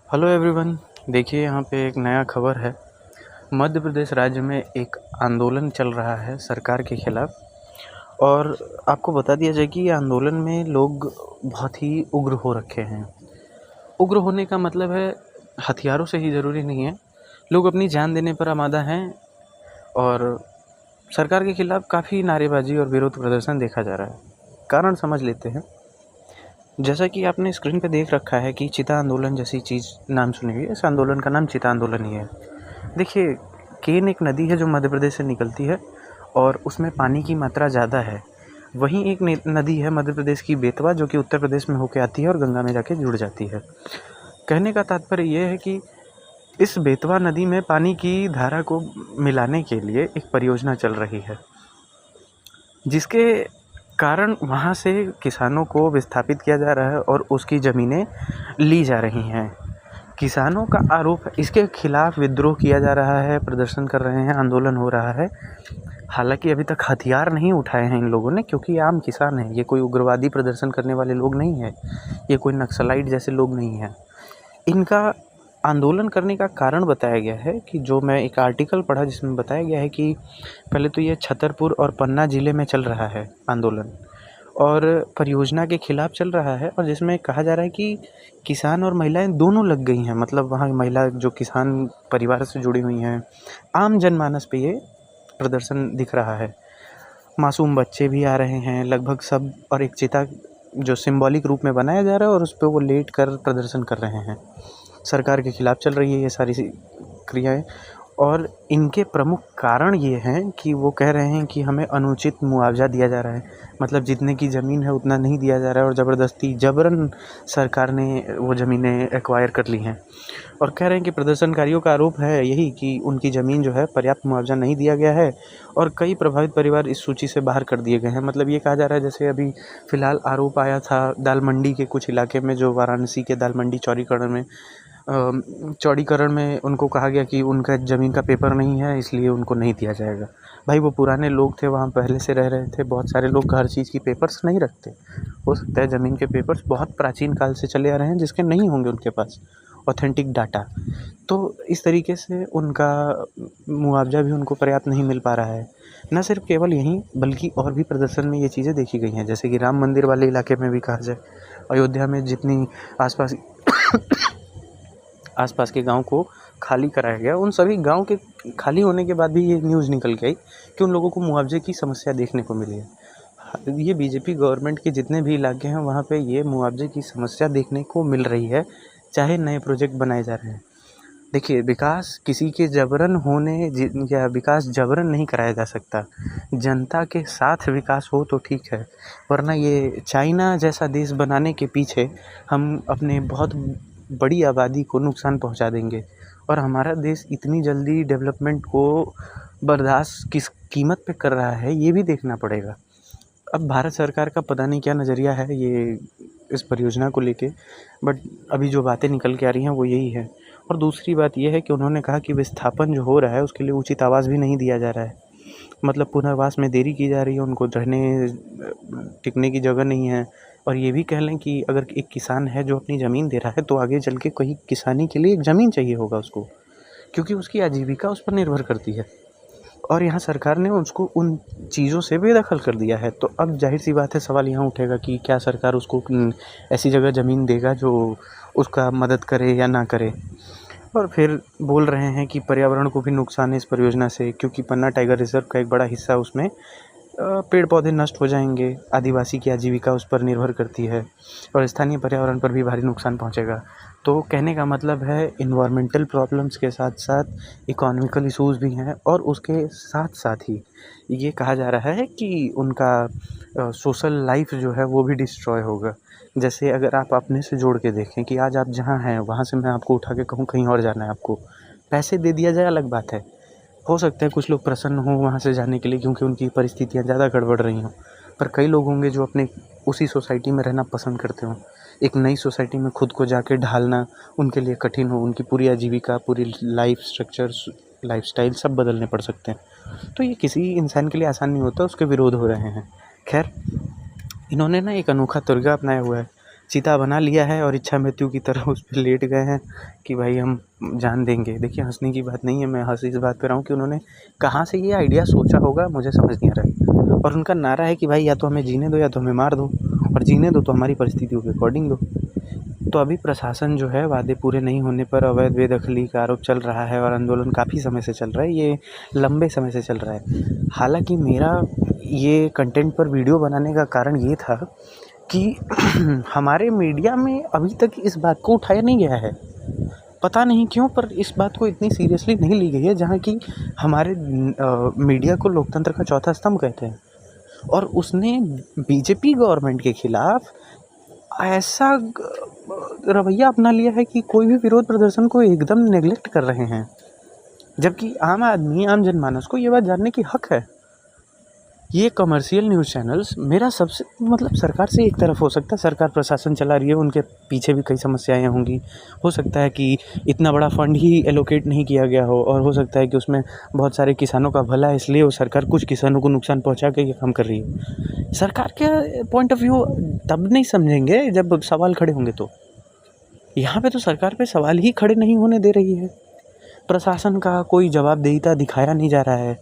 Hello everyone. देखिए यहाँ पे एक नया खबर है। मध्य प्रदेश राज्य में एक आंदोलन चल रहा है सरकार के खिलाफ। और आपको बता दिया जाए कि ये आंदोलन में लोग बहुत ही उग्र हो रखे हैं। उग्र होने का मतलब है हथियारों से ही ज़रूरी नहीं है, लोग अपनी जान देने पर आमादा हैं। और सरकार के खिलाफ काफ़ी नारेबाजी और विरोध प्रदर्शन देखा जा रहा है। कारण समझ लेते हैं। जैसा कि आपने स्क्रीन पे देख रखा है कि चिता आंदोलन जैसी चीज़ नाम सुनी हुई है। इस आंदोलन का नाम चिता आंदोलन ही है। देखिए, केन एक नदी है जो मध्य प्रदेश से निकलती है और उसमें पानी की मात्रा ज़्यादा है। वहीं एक नदी है मध्य प्रदेश की बेतवा, जो कि उत्तर प्रदेश में होके आती है और गंगा में जाके जुड़ जाती है। कहने का तात्पर्य ये है कि इस बेतवा नदी में पानी की धारा को मिलाने के लिए एक परियोजना चल रही है, जिसके कारण वहाँ से किसानों को विस्थापित किया जा रहा है और उसकी ज़मीनें ली जा रही हैं। किसानों का आरोप है, इसके खिलाफ विद्रोह किया जा रहा है, प्रदर्शन कर रहे हैं, आंदोलन हो रहा है। हालांकि अभी तक हथियार नहीं उठाए हैं इन लोगों ने, क्योंकि ये आम किसान हैं। ये कोई उग्रवादी प्रदर्शन करने वाले लोग नहीं हैं, ये कोई नक्सलाइट जैसे लोग नहीं हैं। इनका आंदोलन करने का कारण बताया गया है कि जो मैं एक आर्टिकल पढ़ा जिसमें बताया गया है कि पहले तो ये छतरपुर और पन्ना ज़िले में चल रहा है आंदोलन, और परियोजना के खिलाफ चल रहा है। और जिसमें कहा जा रहा है कि किसान और महिलाएं दोनों लग गई हैं। मतलब वहाँ महिला जो किसान परिवार से जुड़ी हुई हैं, आम जनमानस पे ये प्रदर्शन दिख रहा है। मासूम बच्चे भी आ रहे हैं लगभग सब, और एक चिता जो सिंबॉलिक रूप में बनाया जा रहा है और उस पर वो लेट कर प्रदर्शन कर रहे हैं। सरकार के खिलाफ चल रही है ये सारी क्रियाएं। और इनके प्रमुख कारण ये हैं कि वो कह रहे हैं कि हमें अनुचित मुआवजा दिया जा रहा है। मतलब जितने की ज़मीन है उतना नहीं दिया जा रहा है और ज़बरदस्ती जबरन सरकार ने वो ज़मीनें एक्वायर कर ली हैं। और कह रहे हैं कि प्रदर्शनकारियों का आरोप है यही कि उनकी ज़मीन जो है पर्याप्त मुआवजा नहीं दिया गया है और कई प्रभावित परिवार इस सूची से बाहर कर दिए गए हैं। मतलब ये कहा जा रहा है, जैसे अभी फ़िलहाल आरोप आया था दाल मंडी के कुछ इलाके में, जो वाराणसी के दाल मंडी चौड़ीकरण में उनको कहा गया कि उनका ज़मीन का पेपर नहीं है, इसलिए उनको नहीं दिया जाएगा। भाई वो पुराने लोग थे, वहाँ पहले से रह रहे थे। बहुत सारे लोग हर चीज़ की पेपर्स नहीं रखते। हो सकता है ज़मीन के पेपर्स बहुत प्राचीन काल से चले आ रहे हैं जिसके नहीं होंगे उनके पास ऑथेंटिक डाटा। तो इस तरीके से उनका मुआवजा भी उनको पर्याप्त नहीं मिल पा रहा है। न सिर्फ केवल यहीं बल्कि और भी प्रदर्शन में ये चीज़ें देखी गई हैं। जैसे कि राम मंदिर वाले इलाके में भी कहा जाए, अयोध्या में जितनी आसपास के गांव को खाली कराया गया, उन सभी गांव के खाली होने के बाद भी ये न्यूज़ निकल के आई कि उन लोगों को मुआवजे की समस्या देखने को मिली है। ये बीजेपी गवर्नमेंट के जितने भी इलाके हैं वहाँ पे ये मुआवजे की समस्या देखने को मिल रही है, चाहे नए प्रोजेक्ट बनाए जा रहे हैं। देखिए, विकास किसी के जबरन होने या विकास जबरन नहीं कराया जा सकता। जनता के साथ विकास हो तो ठीक है, वरना ये चाइना जैसा देश बनाने के पीछे हम अपने बहुत बड़ी आबादी को नुकसान पहुंचा देंगे। और हमारा देश इतनी जल्दी डेवलपमेंट को बर्दाश्त किस कीमत पे कर रहा है ये भी देखना पड़ेगा। अब भारत सरकार का पता नहीं क्या नज़रिया है ये इस परियोजना को लेके, बट अभी जो बातें निकल के आ रही हैं वो यही है। और दूसरी बात ये है कि उन्होंने कहा कि विस्थापन जो हो रहा है उसके लिए उचित आवास भी नहीं दिया जा रहा है। मतलब पुनर्वास में देरी की जा रही है, उनको रहने टिकने की जगह नहीं है। और ये भी कह लें कि अगर एक किसान है जो अपनी ज़मीन दे रहा है, तो आगे चल के कहीं किसानी के लिए एक ज़मीन चाहिए होगा उसको, क्योंकि उसकी आजीविका उस पर निर्भर करती है। और यहाँ सरकार ने उसको उन चीज़ों से बेदखल कर दिया है। तो अब जाहिर सी बात है, सवाल यहाँ उठेगा कि क्या सरकार उसको ऐसी जगह ज़मीन देगा जो उसका मदद करे या ना करे। और फिर बोल रहे हैं कि पर्यावरण को भी नुकसान है इस परियोजना से, क्योंकि पन्ना टाइगर रिजर्व का एक बड़ा हिस्सा उसमें पेड़ पौधे नष्ट हो जाएंगे, आदिवासी की आजीविका उस पर निर्भर करती है और स्थानीय पर्यावरण पर भी भारी नुकसान पहुंचेगा। तो कहने का मतलब है इन्वायरमेंटल प्रॉब्लम्स के साथ साथ इकोनॉमिकल इश्यूज़ भी हैं, और उसके साथ साथ ही ये कहा जा रहा है कि उनका सोशल लाइफ जो है वो भी डिस्ट्रॉय होगा। जैसे अगर आप अपने से जोड़ के देखें कि आज आप जहाँ हैं वहाँ से मैं आपको उठा के कहूँ कहीं और जाना है, आपको पैसे दे दिया जाए अलग बात है। हो सकता है कुछ लोग प्रसन्न हों वहाँ से जाने के लिए क्योंकि उनकी परिस्थितियाँ ज़्यादा गड़बड़ रही हों, पर कई लोग होंगे जो अपने उसी सोसाइटी में रहना पसंद करते हों। एक नई सोसाइटी में खुद को जाके ढालना उनके लिए कठिन हो, उनकी पूरी आजीविका, पूरी लाइफ स्ट्रक्चर, लाइफस्टाइल सब बदलने पड़ सकते हैं। तो ये किसी इंसान के लिए आसान नहीं होता, उसके विरोध हो रहे हैं। खैर, इन्होंने ना एक अनोखा तरीका अपनाया हुआ है। चिता बना लिया है और इच्छा मृत्यु की तरह उस पे लेट गए हैं कि भाई हम जान देंगे। देखिए, हँसने की बात नहीं है, मैं हँस इस बात पे रहा हूँ कि उन्होंने कहाँ से ये आइडिया सोचा होगा, मुझे समझ नहीं आ रहा है। और उनका नारा है कि भाई या तो हमें जीने दो या तो हमें मार दो, और जीने दो तो हमारी परिस्थितियों के अकॉर्डिंग दो। तो अभी प्रशासन जो है, वादे पूरे नहीं होने पर अवैध बेदखली का आरोप चल रहा है और आंदोलन काफ़ी समय से चल रहा है, ये लंबे समय से चल रहा है। हालाँकि मेरा ये कंटेंट पर वीडियो बनाने का कारण ये था कि हमारे मीडिया में अभी तक इस बात को उठाया नहीं गया है। पता नहीं क्यों, पर इस बात को इतनी सीरियसली नहीं ली गई है, जहाँ की हमारे मीडिया को लोकतंत्र का चौथा स्तंभ कहते हैं। और उसने बीजेपी गवर्नमेंट के खिलाफ ऐसा रवैया अपना लिया है कि कोई भी विरोध प्रदर्शन को एकदम नेग्लेक्ट कर रहे हैं, जबकि आम आदमी, आम जनमानस को ये बात जानने की हक है। ये कमर्शियल न्यूज़ चैनल्स मेरा सबसे मतलब सरकार से एक तरफ हो सकता है, सरकार प्रशासन चला रही है, उनके पीछे भी कई समस्याएं होंगी। हो सकता है कि इतना बड़ा फंड ही एलोकेट नहीं किया गया हो, और हो सकता है कि उसमें बहुत सारे किसानों का भला है, इसलिए वो सरकार कुछ किसानों को नुकसान पहुंचा के ये काम कर रही है। सरकार के पॉइंट ऑफ व्यू तब नहीं समझेंगे जब सवाल खड़े होंगे। तो यहाँ पे तो सरकार पे सवाल ही खड़े नहीं होने दे रही है। प्रशासन का कोई जवाबदेहिता दिखाया नहीं जा रहा है।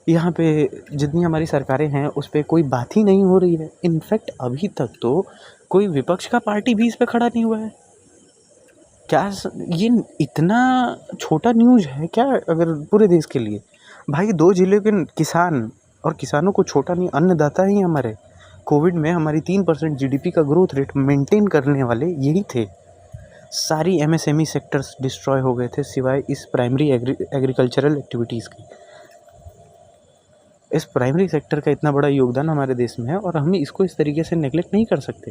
यहाँ पे जितनी हमारी सरकारें हैं उस पे कोई बात ही नहीं हो रही है। इनफैक्ट अभी तक तो कोई विपक्ष का पार्टी भी इस पे खड़ा नहीं हुआ है। क्या ये इतना छोटा न्यूज़ है क्या अगर पूरे देश के लिए? भाई 2 जिले के किसान, और किसानों को छोटा नहीं, अन्नदाता ही हमारे। कोविड में हमारी 3% जीडीपी का ग्रोथ रेट मेंटेन करने वाले यही थे। सारी एमएसएमई सेक्टर्स डिस्ट्रॉय हो गए थे सिवाय इस प्राइमरी एग्रीकल्चरल एक्टिविटीज़ की। इस प्राइमरी सेक्टर का इतना बड़ा योगदान हमारे देश में है और हम इसको इस तरीके से नेगलेक्ट नहीं कर सकते।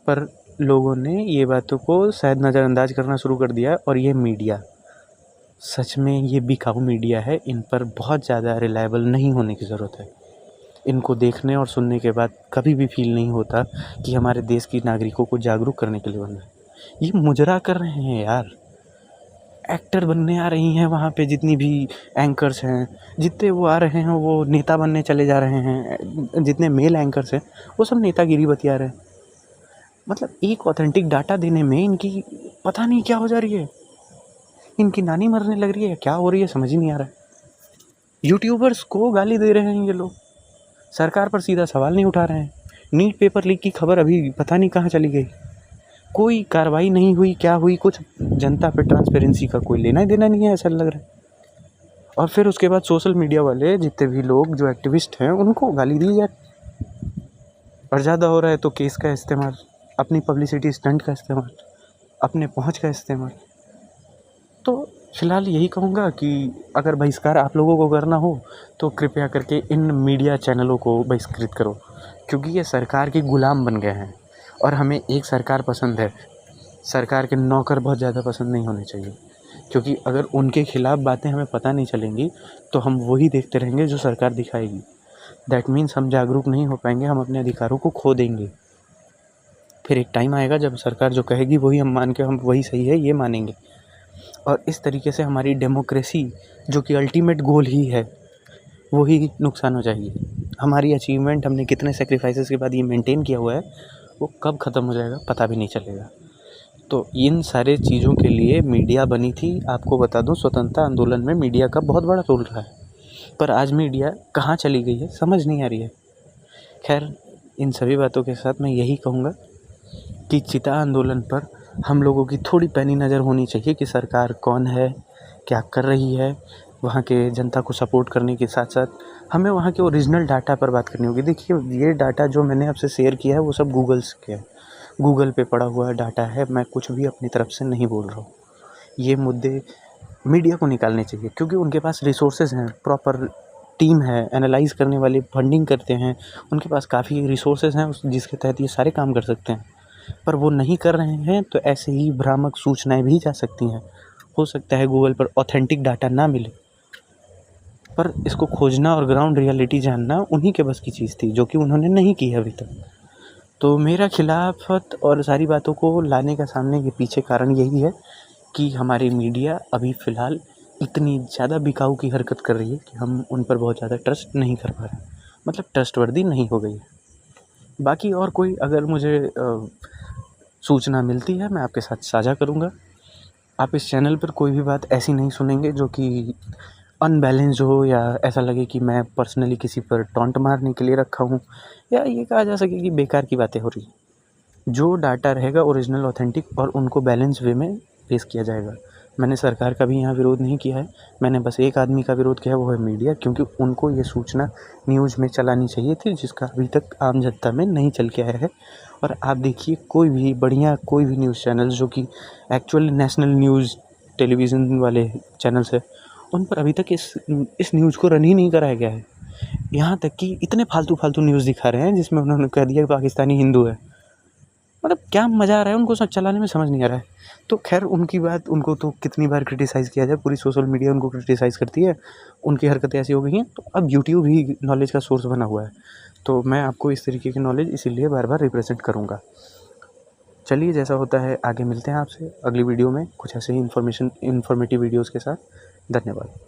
पर लोगों ने ये बातों को शायद नज़रअंदाज करना शुरू कर दिया है। और ये मीडिया, सच में ये बिकाऊ मीडिया है, इन पर बहुत ज़्यादा रिलायबल नहीं होने की ज़रूरत है। इनको देखने और सुनने के बाद कभी भी फील नहीं होता कि हमारे देश की नागरिकों को जागरूक करने के लिए बना है। ये मुजरा कर रहे हैं यार। एक्टर बनने आ रही हैं वहाँ पे, जितनी भी एंकर्स हैं, जितने वो आ रहे हैं वो नेता बनने चले जा रहे हैं। जितने मेल एंकर्स हैं वो सब नेतागिरी बतिया रहे हैं। मतलब एक ऑथेंटिक डाटा देने में इनकी पता नहीं क्या हो जा रही है। इनकी नानी मरने लग रही है, क्या हो रही है समझ ही नहीं आ रहा है। यूट्यूबर्स को गाली दे रहे हैं ये लोग, सरकार पर सीधा सवाल नहीं उठा रहे हैं। नीट पेपर लीक की खबर अभी पता नहीं कहाँ चली गई, कोई कार्रवाई नहीं हुई, क्या हुई, कुछ जनता पे ट्रांसपेरेंसी का कोई लेना ही देना नहीं है, ऐसा लग रहा है। और फिर उसके बाद सोशल मीडिया वाले जितने भी लोग जो एक्टिविस्ट हैं उनको गाली दी जाए। और ज़्यादा हो रहा है तो केस का इस्तेमाल, अपनी पब्लिसिटी स्टंट का इस्तेमाल, अपने पहुंच का इस्तेमाल। तो फिलहाल यही कहूँगा कि अगर बहिष्कार आप लोगों को करना हो तो कृपया करके इन मीडिया चैनलों को बहिष्कृत करो, क्योंकि ये सरकार के गुलाम बन गए हैं। और हमें एक सरकार पसंद है, सरकार के नौकर बहुत ज़्यादा पसंद नहीं होने चाहिए। क्योंकि अगर उनके खिलाफ बातें हमें पता नहीं चलेंगी तो हम वही देखते रहेंगे जो सरकार दिखाएगी। दैट मीन्स हम जागरूक नहीं हो पाएंगे, हम अपने अधिकारों को खो देंगे। फिर एक टाइम आएगा जब सरकार जो कहेगी वही हम मान के, हम वही सही है ये मानेंगे। और इस तरीके से हमारी डेमोक्रेसी, जो कि अल्टीमेट गोल ही है, वही नुकसान हो जाएगी। हमारी अचीवमेंट, हमने कितने सेक्रीफाइसेस के बाद ये मेंटेन किया हुआ है, वो कब ख़त्म हो जाएगा पता भी नहीं चलेगा। तो इन सारे चीज़ों के लिए मीडिया बनी थी। आपको बता दूं, स्वतंत्रता आंदोलन में मीडिया का बहुत बड़ा रोल रहा है। पर आज मीडिया कहाँ चली गई है समझ नहीं आ रही है। खैर, इन सभी बातों के साथ मैं यही कहूँगा कि चिता आंदोलन पर हम लोगों की थोड़ी पैनी नज़र होनी चाहिए कि सरकार कौन है, क्या कर रही है। वहाँ के जनता को सपोर्ट करने के साथ साथ हमें वहाँ के ओरिजिनल डाटा पर बात करनी होगी। देखिए, ये डाटा जो मैंने आपसे शेयर किया है वो सब गूगल्स के है, गूगल पे पड़ा हुआ डाटा है। मैं कुछ भी अपनी तरफ से नहीं बोल रहा हूँ। ये मुद्दे मीडिया को निकालने चाहिए, क्योंकि उनके पास रिसोर्सेज हैं, प्रॉपर टीम है, एनालाइज़ करने वाली, फंडिंग करते हैं, उनके पास काफ़ी रिसोर्सेज हैं जिसके तहत ये सारे काम कर सकते हैं। पर वो नहीं कर रहे हैं तो ऐसे ही भ्रामक सूचनाएं भी जा सकती हैं। हो सकता है गूगल पर ऑथेंटिक डाटा ना मिले, पर इसको खोजना और ग्राउंड रियलिटी जानना उन्हीं के बस की चीज़ थी, जो कि उन्होंने नहीं की है अभी तक। तो मेरा खिलाफत और सारी बातों को लाने का सामने के पीछे कारण यही है कि हमारी मीडिया अभी फ़िलहाल इतनी ज़्यादा बिकाऊ की हरकत कर रही है कि हम उन पर बहुत ज़्यादा ट्रस्ट नहीं कर पा रहे हैं, मतलब ट्रस्टवर्दी नहीं हो गई है। बाकी और कोई अगर मुझे सूचना मिलती है मैं आपके साथ साझा करूँगा। आप इस चैनल पर कोई भी बात ऐसी नहीं सुनेंगे जो कि अनबैलेंस्ड हो या ऐसा लगे कि मैं पर्सनली किसी पर टॉन्ट मारने के लिए रखा हूँ या ये कहा जा सके कि बेकार की बातें हो रही हैं। जो डाटा रहेगा ओरिजिनल ऑथेंटिक और उनको बैलेंस वे में पेश किया जाएगा। मैंने सरकार का भी यहाँ विरोध नहीं किया है, मैंने बस एक आदमी का विरोध किया है, वो है मीडिया, क्योंकि उनको ये सूचना न्यूज़ में चलानी चाहिए थी जिसका अभी तक आम जनता में नहीं चल के आया है। और आप देखिए कोई भी बढ़िया कोई भी न्यूज़ चैनल जो कि एक्चुअली नेशनल न्यूज़ टेलीविज़न वाले चैनल्स है, उन पर अभी तक इस न्यूज़ को रन ही नहीं कराया गया है। यहाँ तक कि इतने फालतू न्यूज़ दिखा रहे हैं जिसमें उन्होंने कह दिया कि पाकिस्तानी हिंदू है। मतलब क्या मज़ा आ रहा है उनको सब चलाने में, समझ नहीं आ रहा है। तो खैर उनकी बात, उनको तो कितनी बार क्रिटिसाइज़ किया जाए, पूरी सोशल मीडिया उनको क्रिटिसाइज़ करती है, उनकी हरकतें ऐसी हो गई हैं। तो अब यूट्यूब ही नॉलेज का सोर्स बना हुआ है, तो मैं आपको इस तरीके की नॉलेज इसीलिए बार-बार रिप्रेज़ेंट करूँगा। चलिए जैसा होता है आगे मिलते हैं आपसे अगली वीडियो में कुछ ऐसे ही इन्फॉर्मेटिव वीडियोज़ के साथ। धन्यवाद।